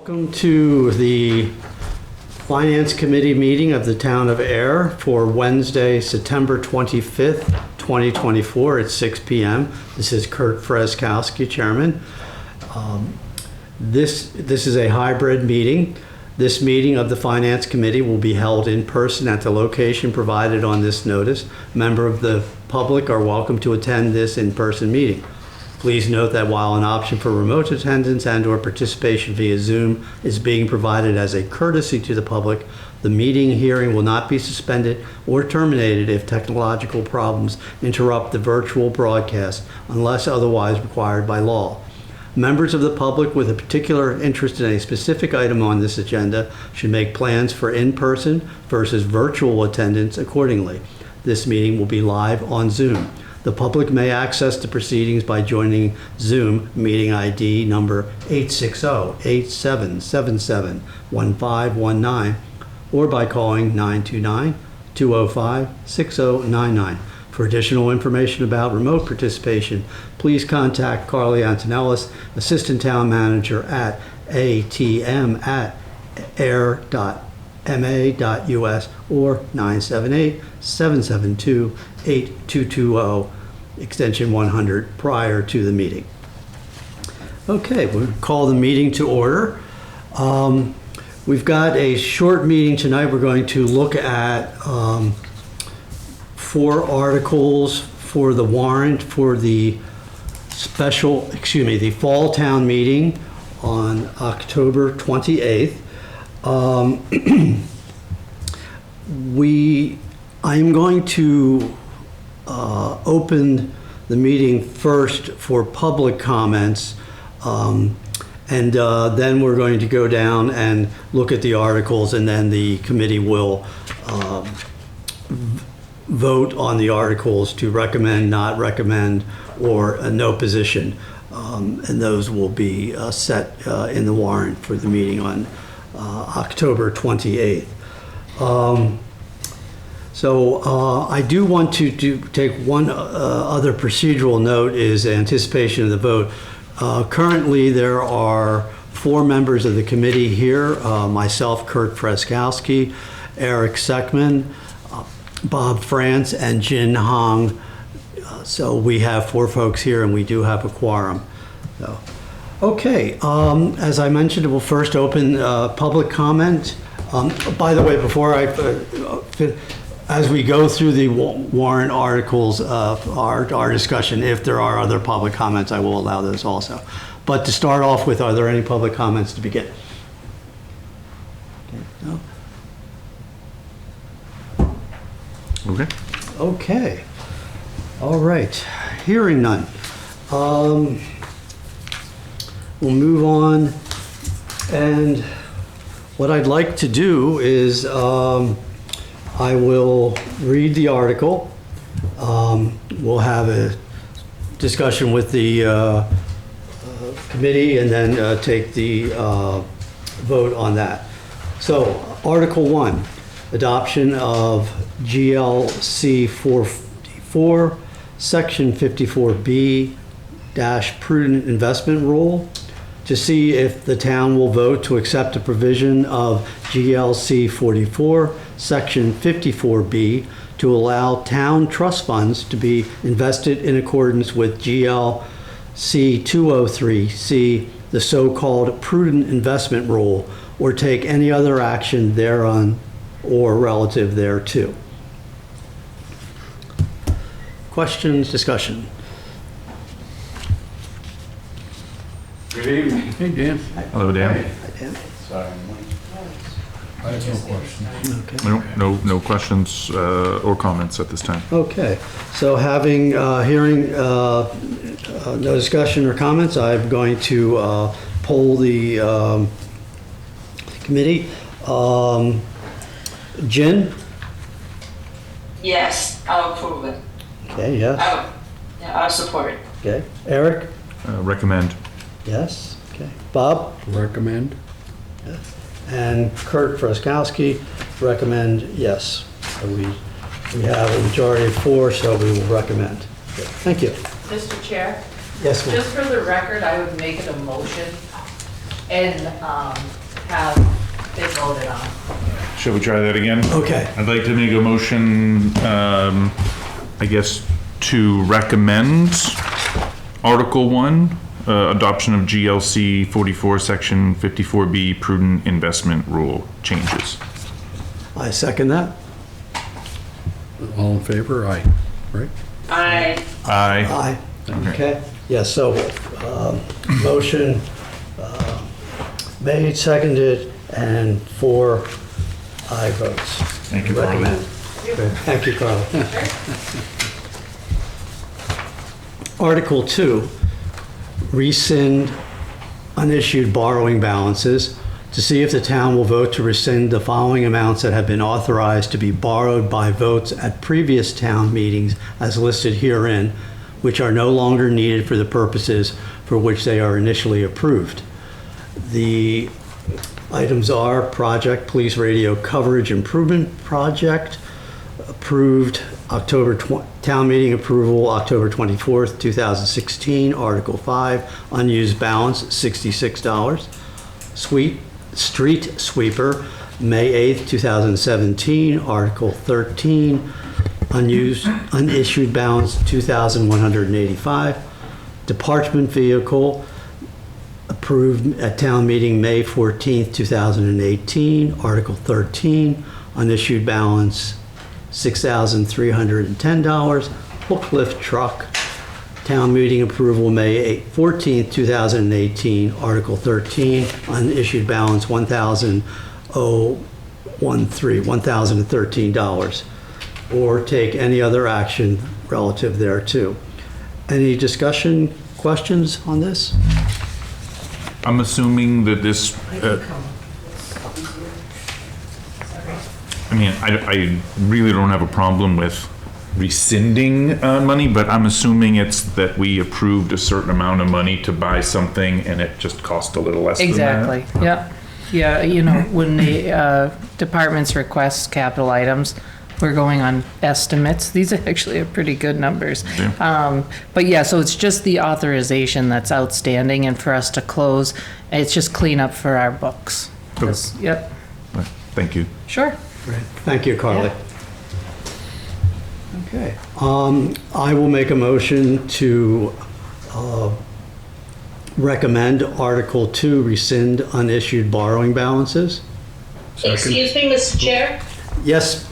Welcome to the Finance Committee meeting of the Town of Ayer for Wednesday, September 25th, 2024 at 6 p.m. This is Kurt Freskowski, Chairman. This is a hybrid meeting. This meeting of the Finance Committee will be held in person at the location provided on this notice. Members of the public are welcome to attend this in-person meeting. Please note that while an option for remote attendance and/or participation via Zoom is being provided as a courtesy to the public, the meeting hearing will not be suspended or terminated if technological problems interrupt the virtual broadcast unless otherwise required by law. Members of the public with a particular interest in a specific item on this agenda should make plans for in-person versus virtual attendance accordingly. This meeting will be live on Zoom. The public may access the proceedings by joining Zoom meeting ID number 860-8777-1519 or by calling 929-205-6099. For additional information about remote participation, please contact Carly Antonellis, Assistant Town Manager at atm@ayer.ma.us or 978-772-8220, extension 100, prior to the meeting. Okay, we'll call the meeting to order. We've got a short meeting tonight. We're going to look at 4 articles for the warrant for the the fall town meeting on October 28th. I'm going to open the meeting first for public comments, and then we're going to go down and look at the articles, and then the committee will vote on the articles to recommend, not recommend, or no position. And those will be set in the warrant for the meeting on October 28th. I do want to take one other procedural note, is anticipation of the vote. Currently, there are 4 members of the committee here, myself, Kurt Freskowski, Eric Seckman, Bob France, and Jin Hong. So we have 4 folks here, and we do have a quorum. So, okay, as I mentioned, we'll first open public comment. By the way, before as we go through the warrant articles, our discussion, if there are other public comments, I will allow those also. But to start off with, are there any public comments to begin? Okay. No? Okay. Okay. All right. Hearing none. We'll move on. And what I'd like to do is I will read the article. We'll have a discussion with the committee and then take the vote on that. So, Article 1, adoption of GLC 454, Section 54B prudent investment rule, to see if the town will vote to accept a provision of GLC 44, Section 54B, to allow town trust funds to be invested in accordance with GLC 203C, the so-called prudent investment rule, or take any other action thereon or relative thereto. Questions, discussion? Good evening. Hey, Dan. Hello, Dan. Hi, Dan. Sorry. I have no questions. Okay. No questions or comments at this time. Okay, so having, hearing no discussion or comments, I'm going to poll the committee. Jen? Yes, I'll approve it. Okay, yes. I'll support it. Okay. Eric? Recommend. Yes. Okay. Bob? Recommend. Yes. And Kurt Freskowski, recommend yes. So we have a majority of 4, so we will recommend. Okay. Thank you. Mr. Chair, Yes, ma'am. just for the record, I would make it a motion and have it voted on. Shall we try that again? Okay. I'd like to make a motion, I guess, to recommend Article 1, adoption of GLC 44, Section 54B, prudent investment rule changes. I second that. All in favor? Aye. Right? Aye. Aye. Aye. Okay. Yeah, so, motion made, seconded, and 4 aye votes. Thank you, Carly. Recommend. Thank you, Carly. Article 2, rescind unissued borrowing balances to see if the town will vote to rescind the following amounts that have been authorized to be borrowed by votes at previous town meetings as listed herein, which are no longer needed for the purposes for which they are initially approved. The items are Project Police Radio Coverage Improvement Project, approved town meeting approval, October 24th, 2016, Article 5, unused balance, $66. Street sweeper, May 8th, 2017, Article 13, unissued balance, $2,185. Department vehicle, approved at town meeting, May 14th, 2018, Article 13, unissued balance, $6,310. Hook lift truck, town meeting approval, May 14th, 2018, Article 13, unissued balance, $1,013, or take any other action relative thereto. Any discussion, questions on this? I'm assuming that this, I mean, I really don't have a problem with rescinding money, but I'm assuming it's that we approved a certain amount of money to buy something and it just cost a little less than that. Exactly, yep. Yeah, you know, when the departments request capital items, we're going on estimates. These are actually pretty good numbers. But yeah, so it's just the authorization that's outstanding, and for us to close, it's just cleanup for our books. Yep, Thank you. sure. Great. Thank you, Carly. Okay. I will make a motion to recommend Article 2, rescind unissued borrowing balances. Excuse me, Mr. Chair? Yes.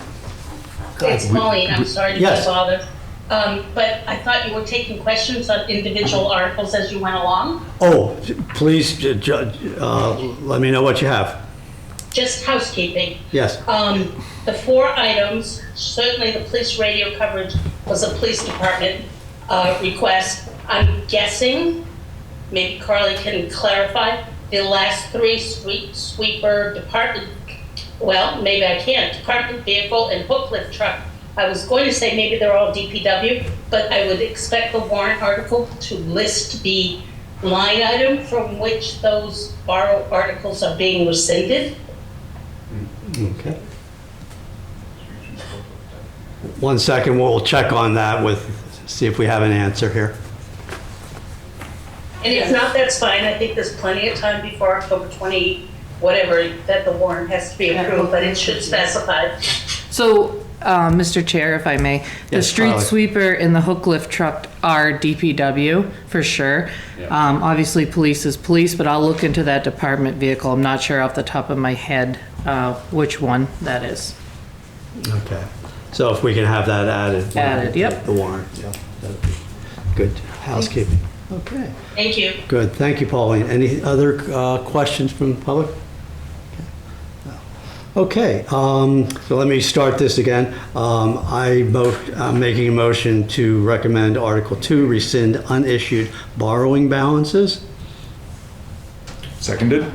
It's Pauline, I'm sorry to be Yes. bothered. But I thought you were taking questions on individual articles as you went along. Oh, please, let me know what you have. Just housekeeping. Yes. The 4 items, certainly the police radio coverage was a police department request. I'm guessing, maybe Carly can clarify, the last 3 street sweeper department, well, maybe I can't, department vehicle and hook lift truck. I was going to say maybe they're all DPW, but I would expect the warrant article to list the line item from which those borrowed articles are being rescinded. Okay. 1 second, we'll check on that see if we have an answer here. And if not, that's fine. I think there's plenty of time before October 20, whatever, that the warrant has to be approved, but it should specify. So, Mr. Chair, if I may, the Yes, street Carly. sweeper and the hook lift truck are DPW, for sure. Obviously, police is police, but I'll look into that department vehicle. I'm not sure off the top of my head which one that is. Okay. So if we can have that added. Added, yep. The warrant, yeah. That'd be good housekeeping. Okay. Thank you. Good, thank you, Pauline. Any other questions from the public? Okay, so let me start this again. I'm making a motion to recommend Article 2, rescind unissued borrowing balances. Seconded?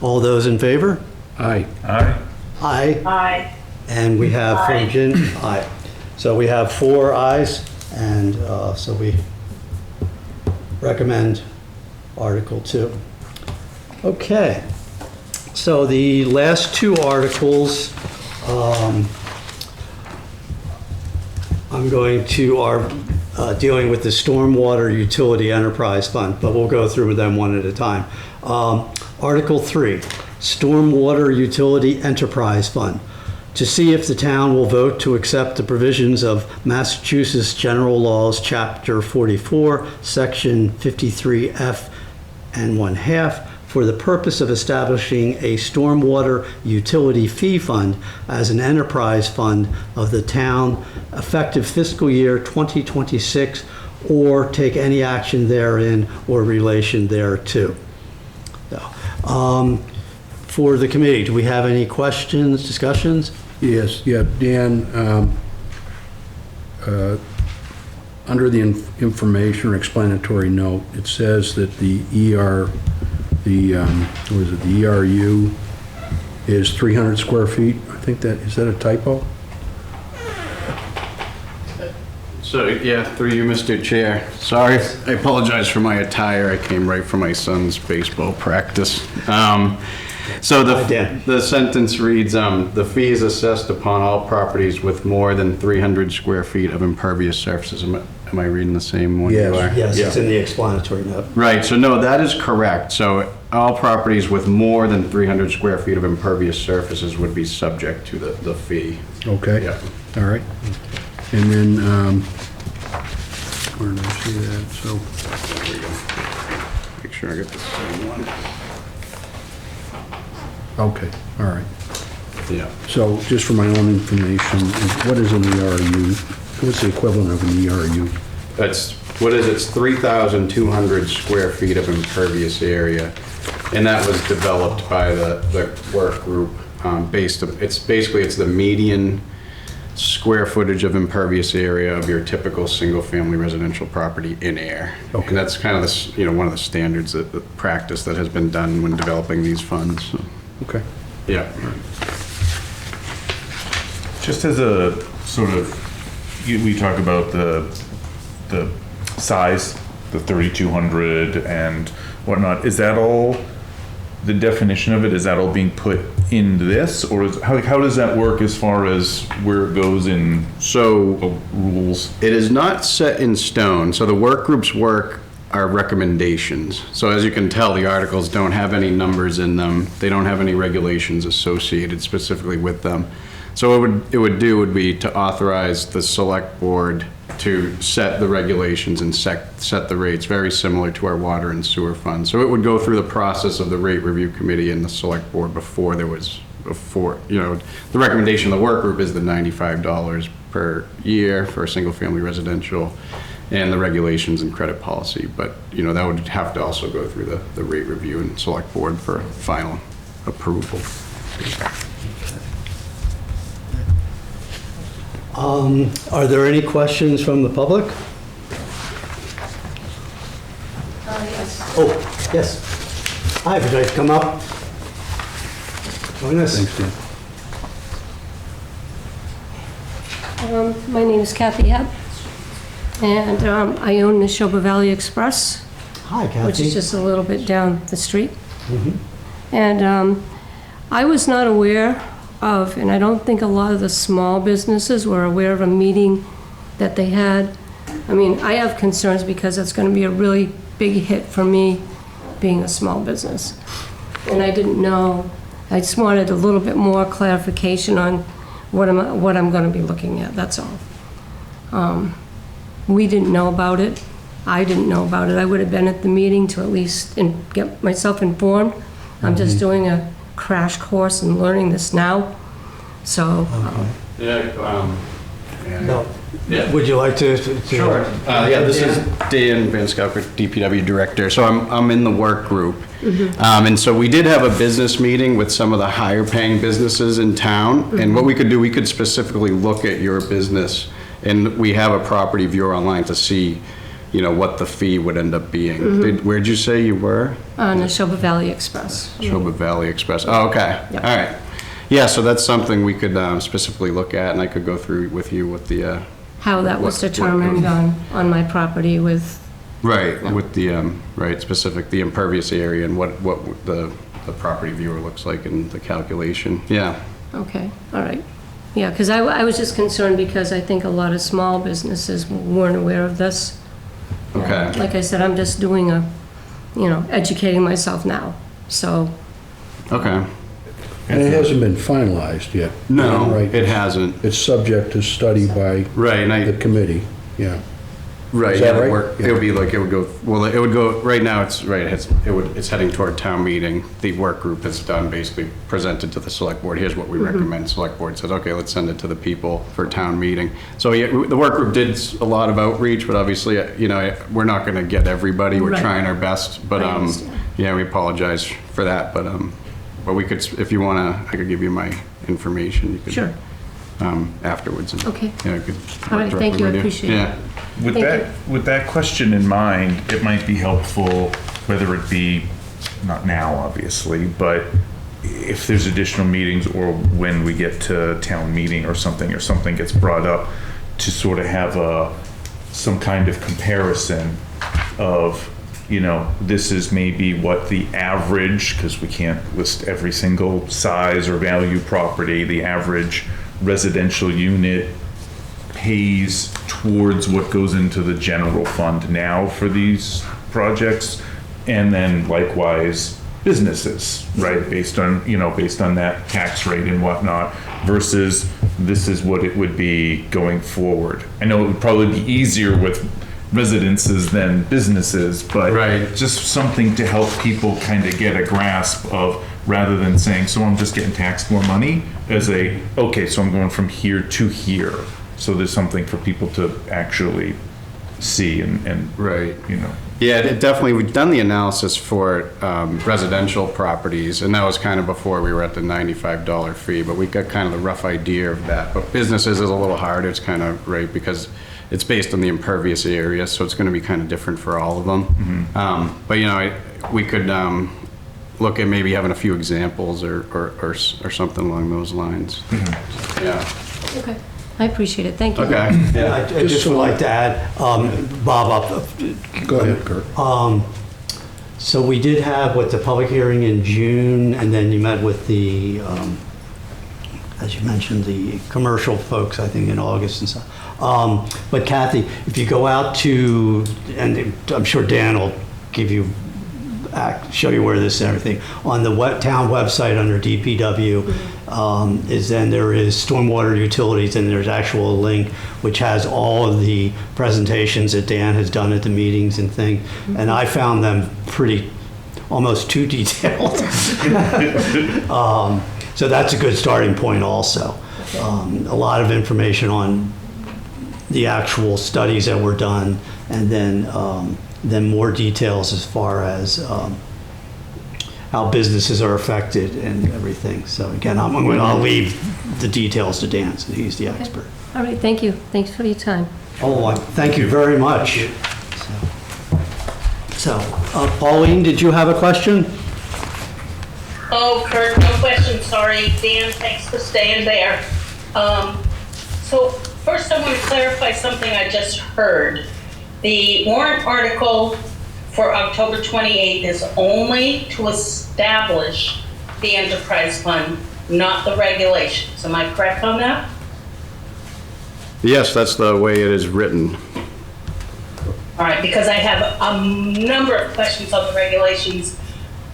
All those in favor? Aye. Aye. Aye. Aye. And we have from Jen, aye. So we have 4 ayes, and so we recommend Article 2. Okay. So the last 2 articles, I'm going to, are dealing with the Stormwater Utility Enterprise Fund, but we'll go through them one at a time. Article 3, Stormwater Utility Enterprise Fund. To see if the town will vote to accept the provisions of Massachusetts General Laws, Chapter 44, Section 53F and 1/2, for the purpose of establishing a stormwater utility fee fund as an enterprise fund of the town effective fiscal year 2026, or take any action therein or relation thereto. For the committee, do we have any questions, discussions? Yes, yeah, Dan, under the information or explanatory note, it says that the ERU is 300 square feet. I think is that a typo? So, yeah, through you, Mr. Chair. Sorry, I apologize for my attire. I came right from my son's baseball practice. So Hi, Dan. the sentence reads, the fee is assessed upon all properties with more than 300 square feet of impervious surfaces. Am I reading the same one? Yes. You are? Yes, Yeah. it's in the explanatory note. Right, so no, that is correct. So all properties with more than 300 square feet of impervious surfaces would be subject to the fee. Okay. Yeah. All right. And then, where did I see that? So, There we go. Make sure I get the same one. okay, all right. Yeah. So just for my own information, what is an ERU? What's the equivalent of an ERU? It's 3,200 square feet of impervious area. And that was developed by the work group it's the median square footage of impervious area of your typical single-family residential property in Ayer. Okay. And that's kind of one of the standards the practice that has been done when developing these funds. So, Okay. yeah. Just as a sort of, we talk about the size, the 3,200 and whatnot. Is that all, the definition of it, is that all being put in this? Or how does that work as far as where it goes in So rules? it is not set in stone. So the work group's work are recommendations. So as you can tell, the articles don't have any numbers in them. They don't have any regulations associated specifically with them. So what it would be to authorize the select board to set the regulations and set the rates, very similar to our water and sewer fund. So it would go through the process of the rate review committee and the select board before, the recommendation of the work group is the $95 per year for a single family residential, and the regulations and credit policy. But, that would have to also go through the rate review and select board for final approval. Are there any questions from the public? Yes. Oh, yes. Hi, would you like to come up? Join us. Thanks, Dan. My name is Kathy Hebb, and I own the Neshoba Valley Express, Hi, Kathy. which is just a little bit down the street. And I was not aware of, and I don't think a lot of the small businesses were aware of a meeting that they had. I mean, I have concerns because it's going to be a really big hit for me being a small business. And I didn't know, I just wanted a little bit more clarification on what I'm going to be looking at, that's all. We didn't know about it. I didn't know about it. I would have been at the meeting to at least get myself informed. I'm just doing a crash course and learning this now. So, No. Would you like to? Sure. This is Dan Van Skelker, DPW Director. So I'm in the work group. And so we did have a business meeting with some of the higher paying businesses in town. And what we could do, we could specifically look at your business, and we have a property viewer online to see, what the fee would end up being. Where'd you say you were? Neshoba Valley Express. Neshoba Valley Express. Oh, okay. Yep. All right. Yeah, so that's something we could specifically look at, and I could go through with you with the... How that was What- determined on my property with, Right, with the, specific, the impervious area and what the property viewer looks like and the calculation. Yeah. okay, all right. Yeah, because I was just concerned because I think a lot of small businesses weren't aware of this. Okay. Like I said, I'm just doing educating myself now, so. Okay. And it hasn't been finalized yet. No, Right. it hasn't. It's subject to study by Right, and the committee, yeah. Right, Is that yeah, right? it would be like, it would go, right now, it's heading toward town meeting. The work group has done, basically presented to the select board, here's what we recommend. Select board says, okay, let's send it to the people for town meeting. So, yeah, the work group did a lot of outreach, but obviously, we're not gonna get everybody, we're Right. trying our best. But, I understand. yeah, we apologize for that, but we could, if you wanna, I could give you my information. You could, Sure. afterwards. and, Okay. Yeah, I could. All right, thank you, I directly with appreciate it. Yeah. With Thank that, with that question in mind, it might be helpful, whether it be, not now, obviously, but if there's additional meetings or when we get to town meeting or something gets brought up, to sort of have some kind of comparison of, this is maybe what the average, because we can't list every single size or value property, the average residential unit pays towards what goes into the general fund now for these projects, and then likewise businesses, right, based on that tax rate and whatnot, versus this is what it would be going forward. I know it would probably be easier with residences than businesses, but Right. just something to help people kind of get a grasp of, rather than saying, so I'm just getting taxed more money, okay, so I'm going from here to here. So there's something for people to actually see and Right. Yeah, it definitely, we've done the analysis for residential properties, and that was kind of before we were at the $95 fee, but we got kind of the rough idea of that. But businesses is a little harder, it's kind of, right, because it's based on the impervious area, so it's gonna be kind of different for all of them. But, we could look at maybe having a few examples or something along those lines. Yeah, Okay, I appreciate it, thank you. okay. Yeah, I just would like to add, Bob, Go ahead, Kurt. so we did have, the public hearing in June, and then you met with the, as you mentioned, the commercial folks, I think, in August and stuff. But Kathy, if you go out to, and I'm sure Dan will give you, show you where this and everything, on the town website under DPW, there is stormwater utilities, and there's actual link which has all of the presentations that Dan has done at the meetings and things, and I found them almost too detailed. So that's a good starting point also. A lot of information on the actual studies that were done, and then more details as far as how businesses are affected and everything. So again, I'll leave the details to Dan, so he's the expert. All right, thank you, thanks for your time. Oh, thank you very much. So, Pauline, did you have a question? Oh, Kurt, no question, sorry. Dan, thanks for staying there. So first I want to clarify something I just heard. The warrant article for October 28th is only to establish the enterprise fund, not the regulations. Am I correct on that? Yes, that's the way it is written. All right, because I have a number of questions on the regulations,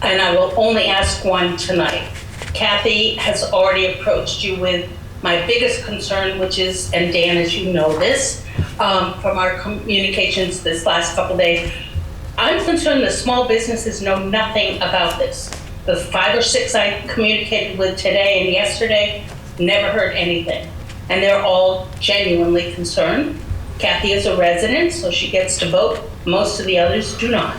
and I will only ask one tonight. Kathy has already approached you with my biggest concern, which is, and Dan, as you know this, from our communications this last couple days, I'm concerned that small businesses know nothing about this. The 5 or 6 I communicated with today and yesterday never heard anything. And they're all genuinely concerned. Kathy is a resident, so she gets to vote. Most of the others do not.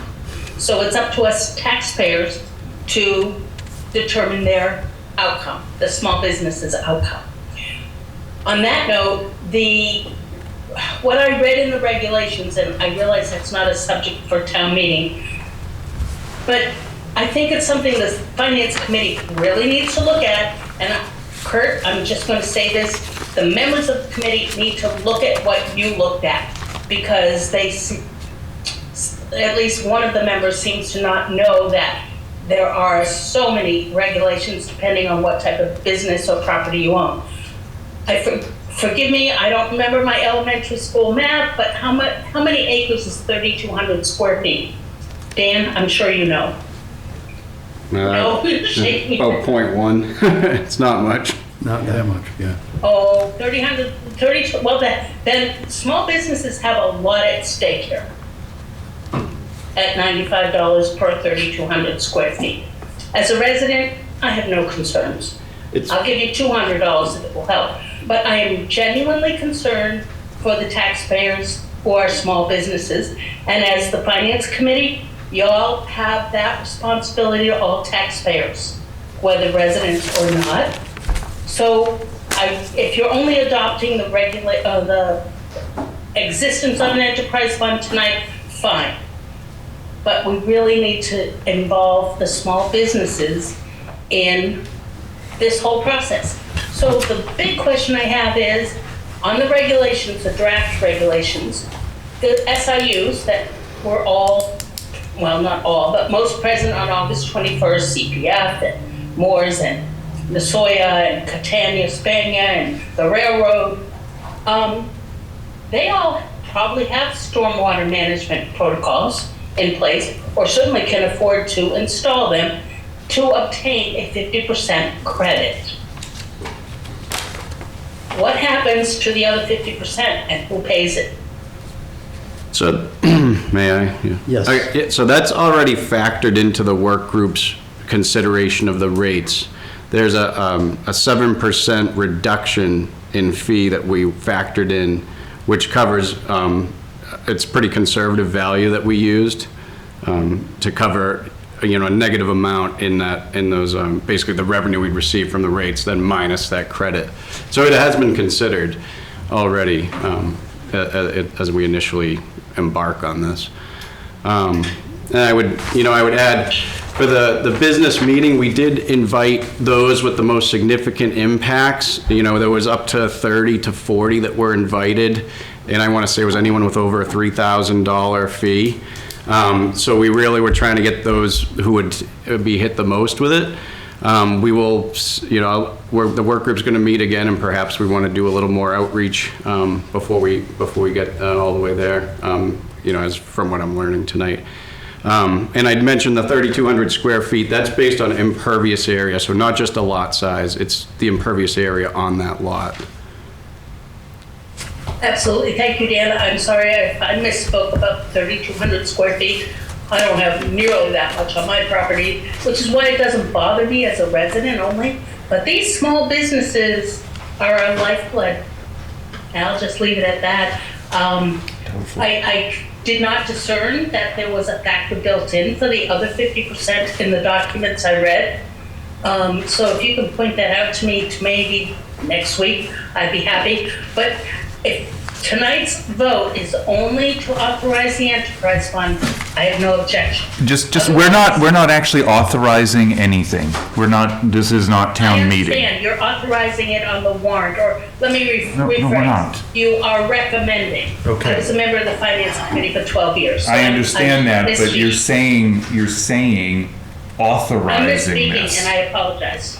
So it's up to us taxpayers to determine their outcome, the small business's outcome. On that note, what I read in the regulations, and I realize that's not a subject for town meeting, but I think it's something the finance committee really needs to look at. And Kurt, I'm just going to say this, the members of the committee need to look at what you looked at, because at least one of the members seems to not know that there are so many regulations depending on what type of business or property you own. Forgive me, I don't remember my elementary school math, but how many acres is 3,200 square feet? Dan, I'm sure you know. No, you're shaking your About head. .1. It's not much. Not that much, yeah. Oh, 32, well, then small businesses have a lot at stake here at $95 per 3,200 square feet. As a resident, I have no concerns. I'll give you $200 if it will help. But I am genuinely concerned for the taxpayers who are small businesses. And as the Finance Committee, y'all have that responsibility to all taxpayers, whether residents or not. So if you're only adopting the existence of an enterprise fund tonight, fine. But we really need to involve the small businesses in this whole process. So the big question I have is, on the regulations, the draft regulations, the SIUs that were all, well, not all, but most present on August 21st, CPF and Moores and Nasoya and Catania, Spania and the railroad, they all probably have stormwater management protocols in place, or certainly can afford to install them to obtain a 50% credit. What happens to the other 50% and who pays it? So, may I? Yeah. Yes. Okay, yeah, so that's already factored into the work group's consideration of the rates. There's a 7% reduction in fee that we factored in, which covers, it's pretty conservative value that we used to cover, a negative amount in those, basically the revenue we'd receive from the rates, then minus that credit. So it has been considered already as we initially embark on this. And I would add, for the business meeting, we did invite those with the most significant impacts. There was up to 30 to 40 that were invited, and I want to say it was anyone with over a $3,000 fee. So we really were trying to get those who would be hit the most with it. We will, the work group's going to meet again, and perhaps we want to do a little more outreach before we get all the way there. As from what I'm learning tonight. And I'd mentioned the 3,200 square feet. That's based on impervious area, so not just a lot size. It's the impervious area on that lot. Absolutely, thank you, Dan. I'm sorry I misspoke about 3,200 square feet. I don't have nearly that much on my property, which is why it doesn't bother me as a resident only. But these small businesses are our lifeblood. And I'll just leave it at that. I did not discern that there was a factor built in for the other 50% in the documents I read. So if you can point that out to me to maybe next week, I'd be happy. But if tonight's vote is only to authorize the enterprise fund, I have no objection. Just we're not actually authorizing anything. This is not town meeting. I understand, you're authorizing it on the warrant, or let me rephrase. No, we're not. You are recommending. Okay. I was a member of the finance committee for 12 years. so I understand that, but misspeaking. you're saying I'm authorizing misspeaking, this. and I apologize.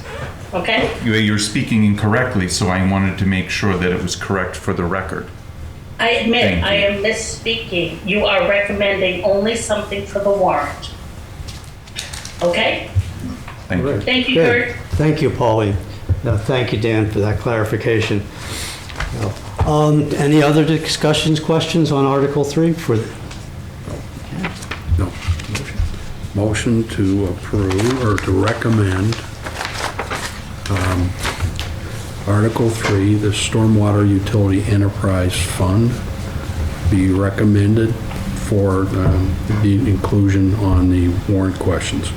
Okay? You're speaking incorrectly, so I wanted to make sure that it was correct for the record. I admit Thank I you. am misspeaking. You are recommending only something for the warrant. Okay? Thank you. Thank you, Good. Kurt. Thank you, Pauline. Thank you, Dan, for that clarification. Any other discussions, questions on Article 3? No. Motion to approve or to recommend Article 3, the Stormwater Utility Enterprise Fund, be recommended for the inclusion on the warrant questions.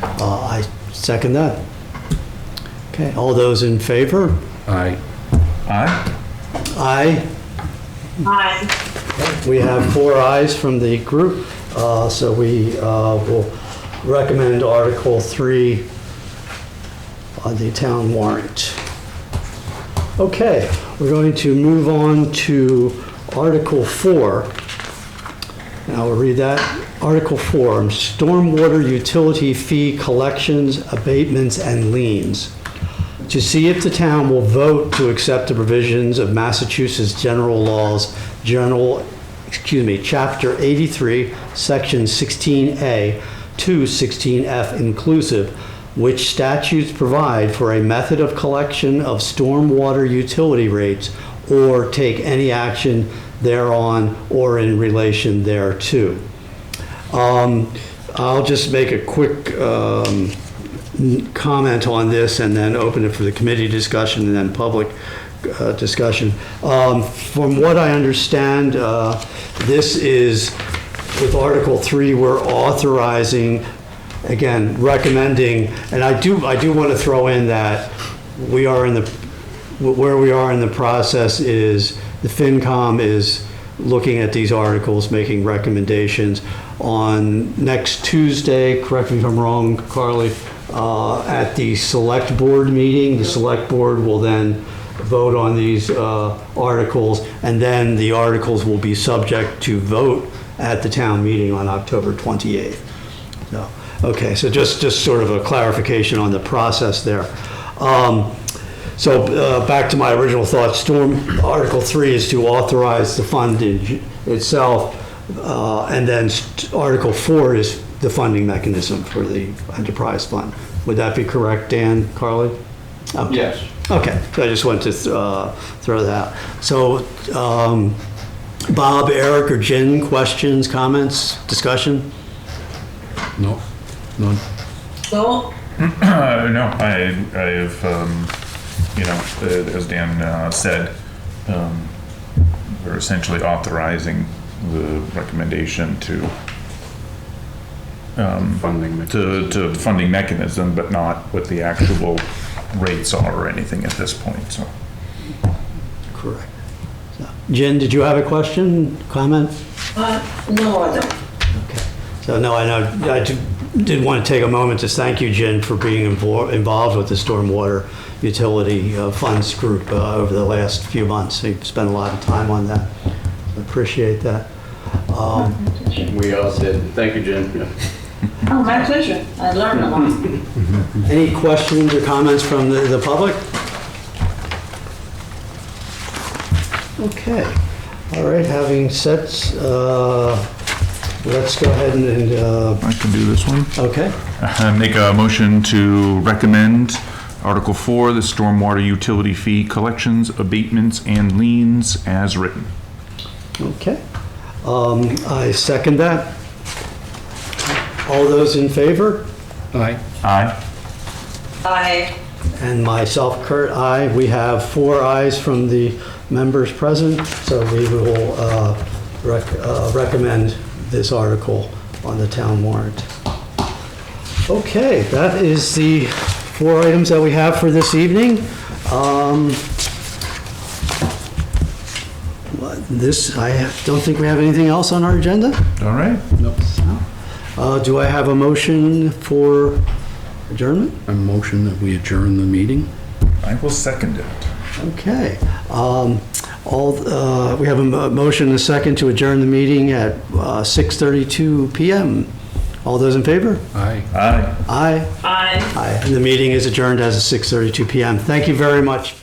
I second that. Okay, all those in favor? Aye. Aye? Aye. Aye. We have 4 ayes from the group, so we will recommend Article 3 on the town warrant. Okay, we're going to move on to Article 4. And I will read that. Article 4, Stormwater Utility Fee Collections, Abatements, and Liens. to see if the town will vote to accept the provisions of Massachusetts General Laws, Chapter 83, Section 16A to 16F inclusive, which statutes provide for a method of collection of stormwater utility rates or take any action thereon or in relation thereto. I'll just make a quick comment on this and then open it for the committee discussion and then public discussion. From what I understand, this is, with Article 3, we're authorizing, again, recommending, and I do want to throw in that where we are in the process is the FinCom is looking at these articles, making recommendations. On next Tuesday, correct me if I'm wrong, Carly, at the select board meeting, the select board will then vote on these articles, and then the articles will be subject to vote at the town meeting on October 28th. So, okay, so just sort of a clarification on the process there. So back to my original thought, Article 3 is to authorize the fund itself, and then Article 4 is the funding mechanism for the enterprise fund. Would that be correct, Dan, Carly? Okay. Yes. Okay, so I just wanted to throw that out. So, Bob, Eric, or Jen, questions, comments, discussion? No, none. So, No, I have, as Dan said, we're essentially authorizing the recommendation to funding mechanism, but not what the actual rates are or anything at this point, so. Correct. So, Jen, did you have a question, comment? no, I don't. Okay. So, no, I know, I did want to take a moment to thank you, Jen, for being involved with the Stormwater Utility Funds Group over the last few months. You've spent a lot of time on that. I appreciate that. We all did. Thank you, Jen. Yeah. Oh, my pleasure. I learned a lot. Any questions or comments from the public? Okay. All right, having said, let's go ahead and I can do this one. okay. Make a motion to recommend Article 4, the stormwater utility fee collections, abatements, and liens as written. Okay. I second that. All those in favor? Aye. Aye. I, And myself, Kurt, aye. We have 4 ayes from the members present, so we will recommend this article on the town warrant. Okay, that is the 4 items that we have for this evening. I don't think we have anything else on our agenda. All right. Nope. Do I have a motion for adjournment? A motion that we adjourn the meeting? I will second it. Okay. We have a motion and a second to adjourn the meeting at 6:32 PM. All those in favor? Aye. Aye. Aye. I. Aye. And the meeting is adjourned as of 6:32 PM. Thank you very much.